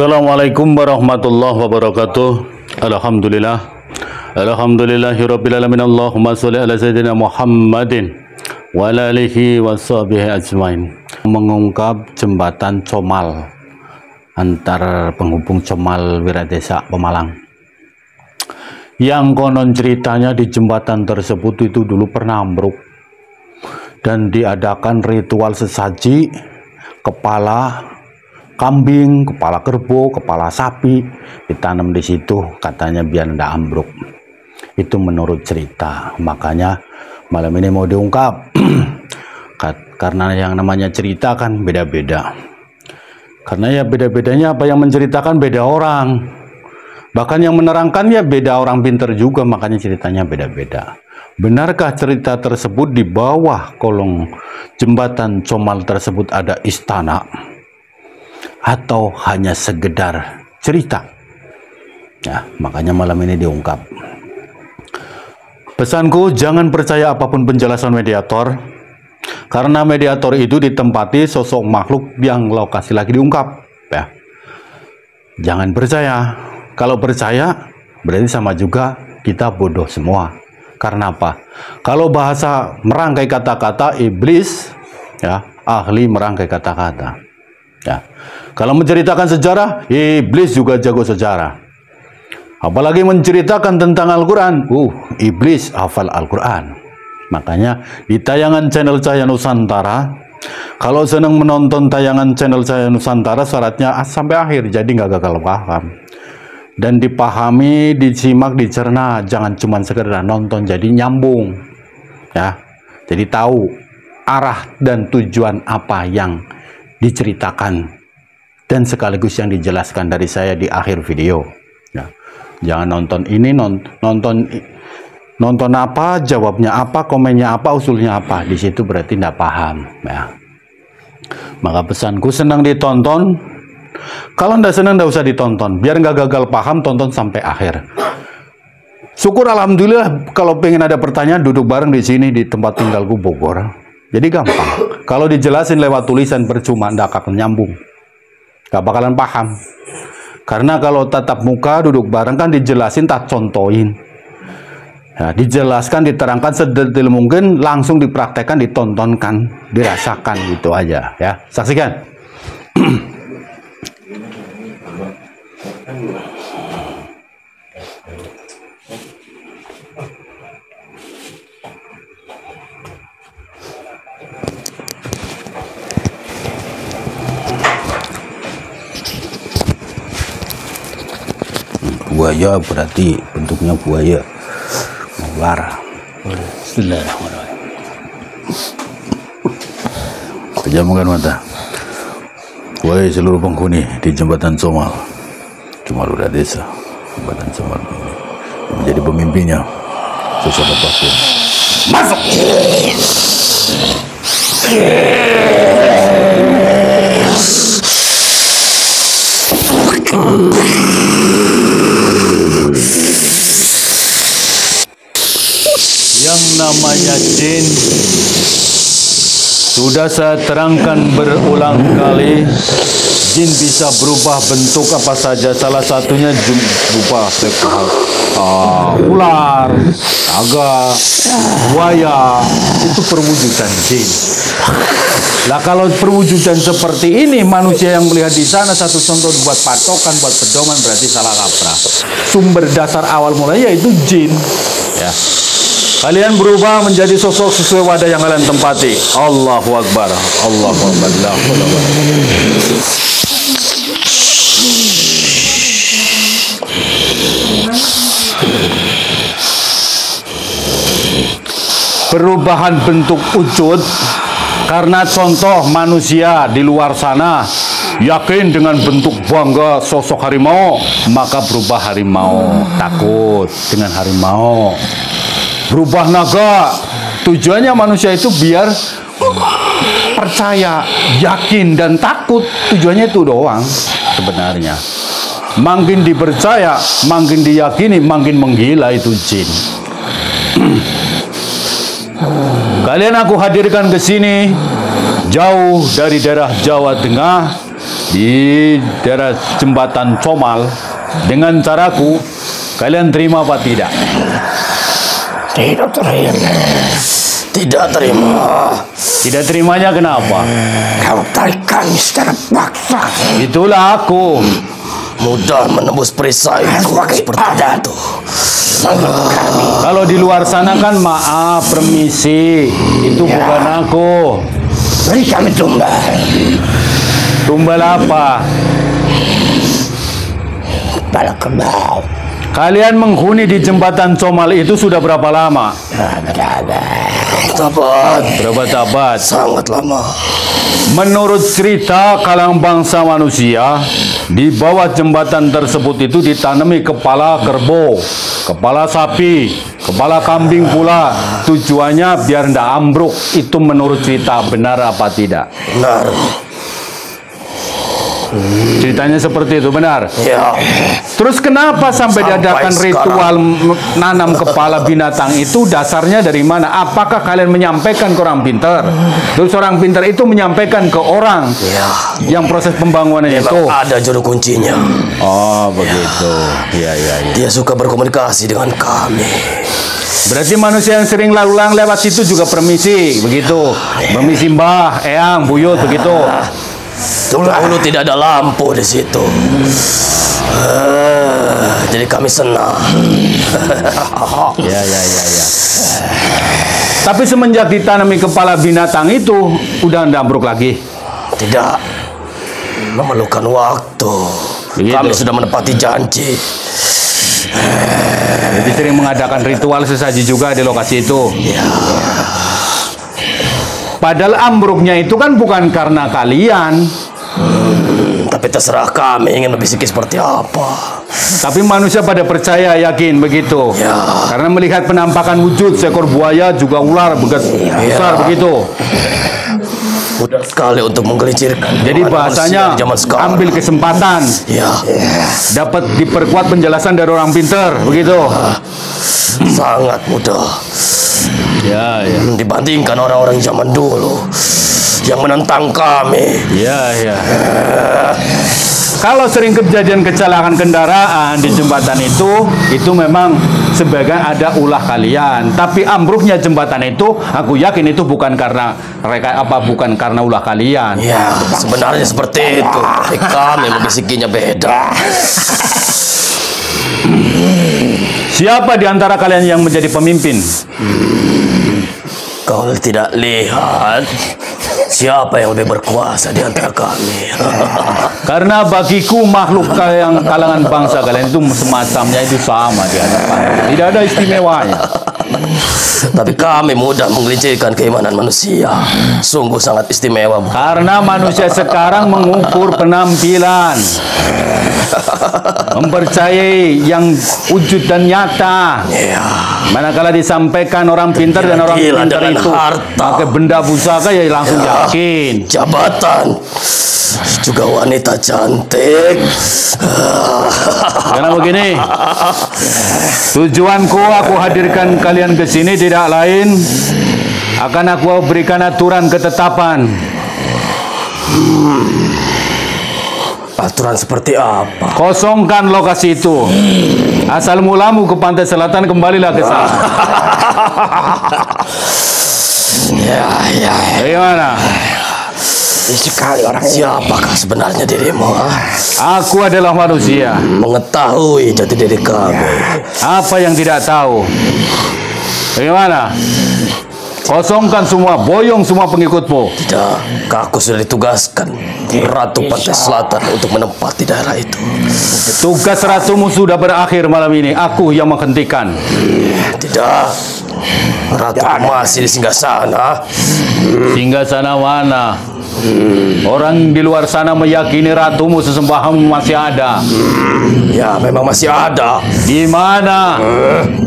Assalamualaikum warahmatullahi wabarakatuh. Alhamdulillah. Alhamdulillahirabbil alamin. Allahumma shalli ala sayyidina Muhammadin wa ala alihi washabihi ajmain. Mengungkap jembatan Comal antar penghubung Comal Wiradesa Pemalang. Yang konon ceritanya di jembatan tersebut itu dulu pernah ambruk dan diadakan ritual sesaji kepala kambing, kepala kerbau, kepala sapi ditanam di situ, katanya biar tidak ambruk. Itu menurut cerita. Makanya malam ini mau diungkap. Karena yang namanya cerita kan beda-beda. Karena ya beda-bedanya apa yang menceritakan beda orang. Bahkan yang menerangkan ya beda orang pinter juga, makanya ceritanya beda-beda. Benarkah cerita tersebut di bawah kolong jembatan Comal tersebut ada istana? Atau hanya sekedar cerita? Ya, makanya malam ini diungkap. Pesanku, jangan percaya apapun penjelasan mediator, karena mediator itu ditempati sosok makhluk yang lokasi lagi diungkap. Ya, jangan percaya. Kalau percaya berarti sama juga kita bodoh semua. Karena apa? Kalau bahasa merangkai kata-kata, iblis ya ahli merangkai kata-kata. Ya. Kalau menceritakan sejarah, iblis juga jago sejarah. Apalagi menceritakan tentang Al-Quran, iblis hafal Al-Quran. Makanya di tayangan channel Cahaya Nusantara, kalau senang menonton tayangan channel Cahaya Nusantara, syaratnya sampai akhir, jadi nggak gagal paham. Dan dipahami, disimak, dicerna, jangan cuma sekedar nonton, jadi nyambung. Ya, jadi tahu arah dan tujuan apa yang diceritakan dan sekaligus yang dijelaskan dari saya di akhir video. Ya. Jangan nonton ini, nonton apa, jawabnya apa, komennya apa, usulnya apa. Di situ berarti tidak paham. Ya. Maka pesanku, senang ditonton. Kalau tidak senang, tidak usah ditonton. Biar nggak gagal paham, tonton sampai akhir. Syukur alhamdulillah, kalau pengen ada pertanyaan, duduk bareng di sini di tempat tinggalku Bogor. Jadi gampang. Kalau dijelasin lewat tulisan percuma, tidak akan nyambung. Gak bakalan paham. Karena kalau tatap muka duduk bareng kan dijelasin, tak contohin. Ya, dijelaskan, diterangkan sedetail mungkin, langsung dipraktekkan, ditontonkan, dirasakan gitu aja. Ya, saksikan. Buaya berarti bentuknya buaya ular. Bismillahirrahmanirrahim. Pejamkan mata. Wahai seluruh penghuni di jembatan Comal Wiradesa, jembatan Comal ini menjadi pemimpinnya sosok apapun, masuk. Yang namanya jin sudah saya terangkan berulang kali. Jin bisa berubah bentuk apa saja, salah satunya berupa ular, naga, buaya. Itu perwujudan jin. Nah, kalau perwujudan seperti ini, manusia yang melihat di sana, satu contoh buat patokan, buat pedoman, berarti salah kaprah. Sumber dasar awal mulanya yaitu jin. Ya. Kalian berubah menjadi sosok sesuai wadah yang kalian tempati. Allahu Akbar. Allahu Akbar. Perubahan bentuk wujud karena contoh manusia di luar sana yakin dengan bentuk bangga sosok harimau, maka berubah harimau, takut dengan harimau. Berubah naga, tujuannya manusia itu biar percaya, yakin, dan takut. Tujuannya itu doang sebenarnya. Makin dipercaya, makin diyakini, makin menggila itu jin. Kalian aku hadirkan ke sini jauh dari daerah Jawa Tengah di daerah jembatan Comal dengan caraku, kalian terima apa tidak? Tidak terima. Tidak terima. Tidak terimanya kenapa? Kau tarik kami secara paksa. Itulah aku. Mudah menembus perisaiku seperti itu. Kalau di luar sana kan maaf, permisi. Itu bukan aku. Beri kami tumbal. Tumbal apa? Kepala kerbau. Kalian menghuni di jembatan Comal itu sudah berapa lama? Berapa abad? Sangat lama. Menurut cerita kalangan bangsa manusia, di bawah jembatan tersebut itu ditanami kepala kerbau, kepala sapi, kepala kambing pula. Tujuannya biar ndak ambruk. Itu menurut cerita, benar apa tidak? Benar. Ceritanya seperti itu, benar? Ya. Terus kenapa sampai diadakan ritual nanam kepala binatang itu? Dasarnya dari mana? Apakah kalian menyampaikan ke orang pintar? Terus orang pintar itu menyampaikan ke orang yang proses pembangunannya itu? Ada juru kuncinya. Oh, begitu. Ya. Dia suka berkomunikasi dengan kami. Berarti manusia yang sering lalu-lalang lewat situ juga permisi, begitu? Permisi Mbah, Eyang, Buyut, begitu? Dulu tidak ada lampu di situ. Jadi kami senang. Ya. Tapi semenjak ditanami kepala binatang itu, udah ndak ambruk lagi? Tidak. Memerlukan waktu. Begitu. Kami sudah menepati janji. Jadi sering mengadakan ritual sesaji juga di lokasi itu. Ya. Padahal ambruknya itu kan bukan karena kalian. Tapi terserah kami ingin membisiki seperti apa. Tapi manusia pada percaya, yakin begitu. Ya. Karena melihat penampakan wujud seekor buaya juga ular besar begitu. Mudah sekali untuk menggelincirkan. Jadi bahasanya ambil kesempatan. Ya. Dapat diperkuat penjelasan dari orang pintar begitu. Sangat mudah. Ya. Dibandingkan orang-orang zaman dulu yang menentang kami. Ya. Kalau sering kejadian kecelakaan kendaraan di jembatan itu memang sebagian ada ulah kalian. Tapi ambruknya jembatan itu, aku yakin itu bukan karena bukan karena ulah kalian. Ya, sebenarnya seperti itu. Tapi kami membisikinya beda. Siapa di antara kalian yang menjadi pemimpin? Kau tidak lihat siapa yang lebih berkuasa di antara kami? Karena bagiku makhluk yang kalangan bangsa kalian itu semacamnya itu sama di hadapan. Tidak ada istimewanya. Tapi kami mudah menggelincirkan keimanan manusia. Sungguh sangat istimewa. Karena manusia sekarang mengukur penampilan, mempercayai yang wujud dan nyata. Manakala disampaikan orang pintar dan orang pintar itu pakai benda pusaka, ya langsung yakin. Jabatan, juga wanita cantik. Karena begini, tujuanku aku hadirkan kalian ke sini tidak lain akan aku berikan aturan ketetapan. Aturan seperti apa? Kosongkan lokasi itu. Asal mulamu ke pantai selatan, kembalilah ke sana. Ya. Bagaimana? Sekali orang. Siapakah sebenarnya dirimu? Aku adalah manusia. Mengetahui jati diri kami. Apa yang tidak tahu? Bagaimana? Kosongkan semua, boyong semua pengikutmu. Tidak, aku sudah ditugaskan Ratu Pantai Selatan untuk menempati daerah itu. Tugas ratumu sudah berakhir malam ini. Aku yang menghentikan. Tidak, Ratu masih di singgasana. Singgasana mana? Orang di luar sana meyakini ratumu sesembahanmu masih ada. Ya, memang masih ada. Di mana?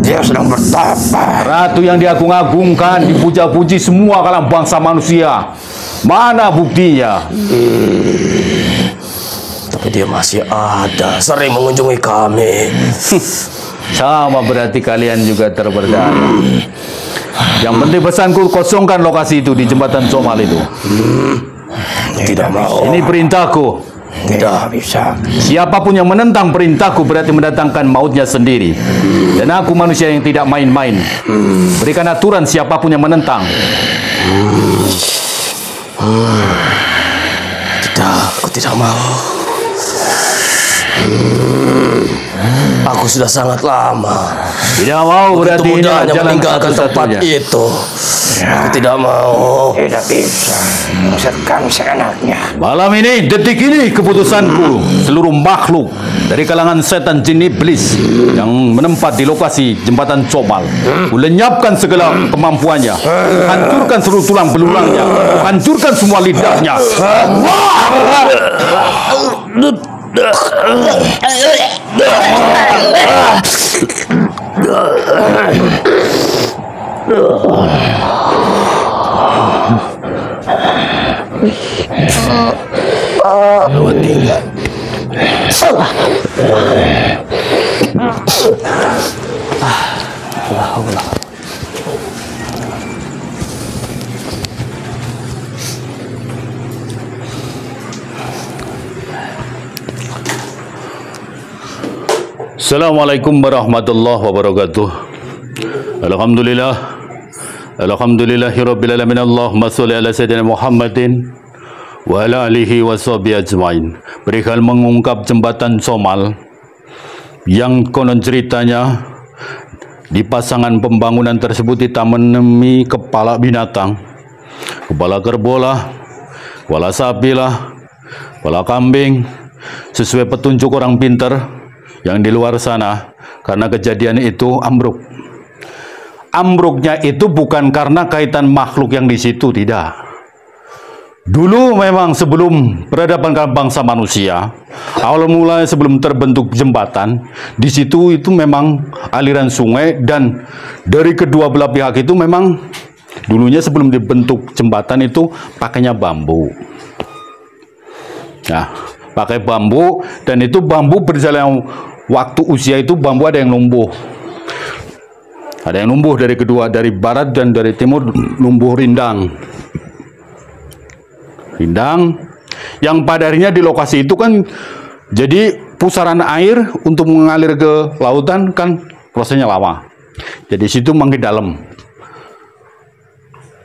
Dia sedang bertapa. Ratu yang diagung-agungkan, dipuja-puji semua kalangan bangsa manusia. Mana buktinya? Tapi dia masih ada, sering mengunjungi kami. Sama berarti kalian juga terberdaya. Yang penting pesanku, kosongkan lokasi itu di jembatan Comal itu. Tidak mau. Ini perintahku. Tidak bisa. Siapapun yang menentang perintahku berarti mendatangkan mautnya sendiri. Dan aku manusia yang tidak main-main. Berikan aturan siapapun yang menentang. Tidak, aku tidak mau. Aku sudah sangat lama. Tidak mau berarti ini Mudahnya jalan meninggalkan tempat satu-satunya. itu. Aku tidak mau. Tidak bisa. Mengusirkan seenaknya. Malam ini, detik ini keputusanku. Seluruh makhluk dari kalangan setan jin iblis yang menempat di lokasi jembatan Comal, lenyapkan segala kemampuannya, hancurkan seluruh tulang belulangnya, hancurkan semua lidahnya. Assalamualaikum warahmatullahi wabarakatuh. Alhamdulillah. Alhamdulillahirabbil alamin. Allahumma shalli ala sayyidina Muhammadin wa ala alihi washabihi ajmain. Perihal mengungkap jembatan Comal yang konon ceritanya di pasangan pembangunan tersebut ditanami kepala binatang, kepala kerbau lah, kepala sapi lah, kepala kambing, sesuai petunjuk orang pintar yang di luar sana. Karena kejadian itu ambruk. Ambruknya itu bukan karena kaitan makhluk yang di situ, tidak. Dulu memang sebelum peradaban bangsa manusia, awal mulai sebelum terbentuk jembatan, di situ itu memang aliran sungai, dan dari kedua belah pihak itu memang dulunya sebelum dibentuk jembatan itu pakainya bambu. Nah, pakai bambu, dan itu bambu berjalan waktu usia itu bambu ada yang numbuh. Ada yang numbuh dari kedua, dari barat dan dari timur numbuh rindang. Rindang yang pada akhirnya di lokasi itu kan jadi pusaran air untuk mengalir ke lautan kan prosesnya lama. Jadi situ makin dalam.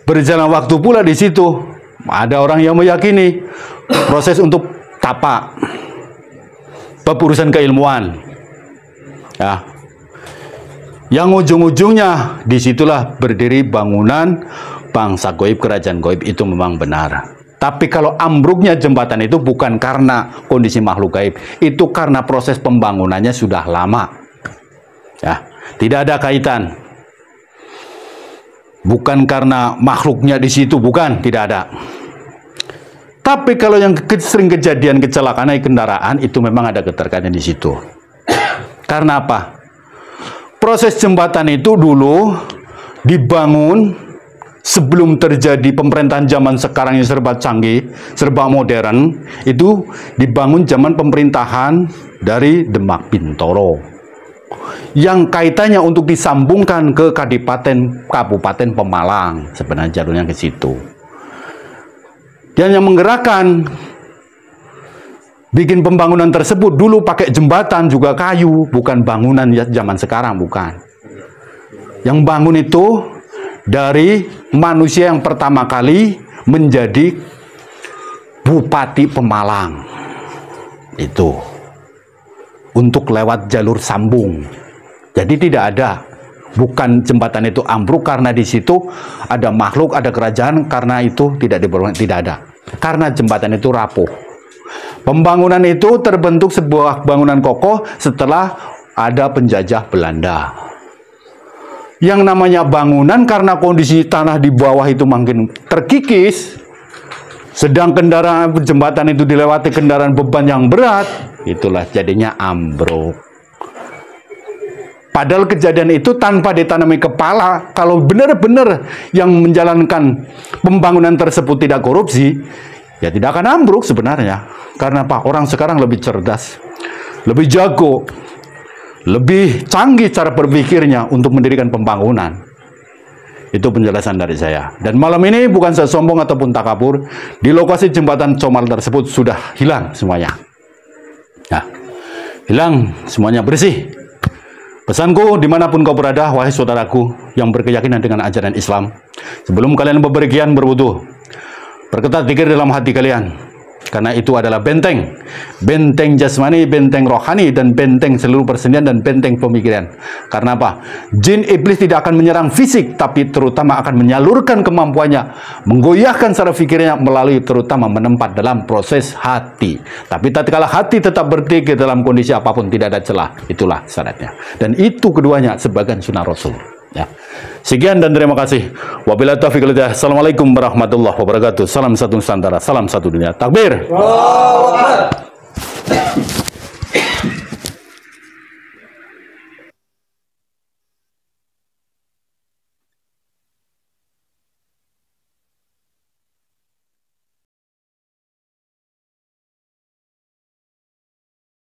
Berjalan waktu pula di situ ada orang yang meyakini proses untuk tapak, urusan keilmuan. Ya. Yang ujung-ujungnya disitulah berdiri bangunan bangsa goib, kerajaan goib, itu memang benar. Tapi kalau ambruknya jembatan itu bukan karena kondisi makhluk gaib, itu karena proses pembangunannya sudah lama. Ya, tidak ada kaitan. Bukan karena makhluknya di situ, bukan, tidak ada. Tapi kalau yang sering kejadian kecelakaan kendaraan itu memang ada keterkaitan di situ. Karena apa? Proses jembatan itu dulu dibangun sebelum terjadi pemerintahan zaman sekarang yang serba canggih, serba modern. Itu dibangun zaman pemerintahan dari Demak Bintoro, yang kaitannya untuk disambungkan ke Kabupaten Pemalang. Sebenarnya jalurnya ke situ. Dan yang menggerakkan bikin pembangunan tersebut dulu pakai jembatan juga kayu, bukan bangunan ya zaman sekarang, bukan. Yang bangun itu dari manusia yang pertama kali menjadi Bupati Pemalang. Itu untuk lewat jalur sambung. Jadi tidak ada, bukan jembatan itu ambruk karena di situ ada makhluk, ada kerajaan, karena itu tidak diperlukan, tidak ada. Karena jembatan itu rapuh. Pembangunan itu terbentuk sebuah bangunan kokoh setelah ada penjajah Belanda. Yang namanya bangunan karena kondisi tanah di bawah itu makin terkikis, sedang kendaraan jembatan itu dilewati kendaraan beban yang berat, itulah jadinya ambruk. Padahal kejadian itu tanpa ditanami kepala, kalau benar-benar yang menjalankan pembangunan tersebut tidak korupsi, ya tidak akan ambruk sebenarnya. Karena apa? Orang sekarang lebih cerdas, lebih jago, lebih canggih cara berpikirnya untuk mendirikan pembangunan. Itu penjelasan dari saya. Dan malam ini bukan saya sombong ataupun takabur. Di lokasi jembatan Comal tersebut sudah hilang semuanya. Nah, hilang semuanya, bersih. Pesanku, dimanapun kau berada, wahai saudaraku yang berkeyakinan dengan ajaran Islam, sebelum kalian bepergian berwudu, perketat zikir dalam hati kalian. Karena itu adalah benteng. Benteng jasmani, benteng rohani, dan benteng seluruh persenian dan benteng pemikiran. Karena apa? Jin iblis tidak akan menyerang fisik, tapi terutama akan menyalurkan kemampuannya, menggoyahkan secara fikirnya melalui terutama menempat dalam proses hati. Tapi tatkala hati tetap berdiri dalam kondisi apapun, tidak ada celah. Itulah syaratnya. Dan itu keduanya sebagian sunnah Rasul. Ya. Sekian dan terima kasih. Wabillahi taufiq wal hidayah. Assalamualaikum warahmatullahi wabarakatuh. Salam satu Nusantara, salam satu dunia. Takbir. Allahu Akbar.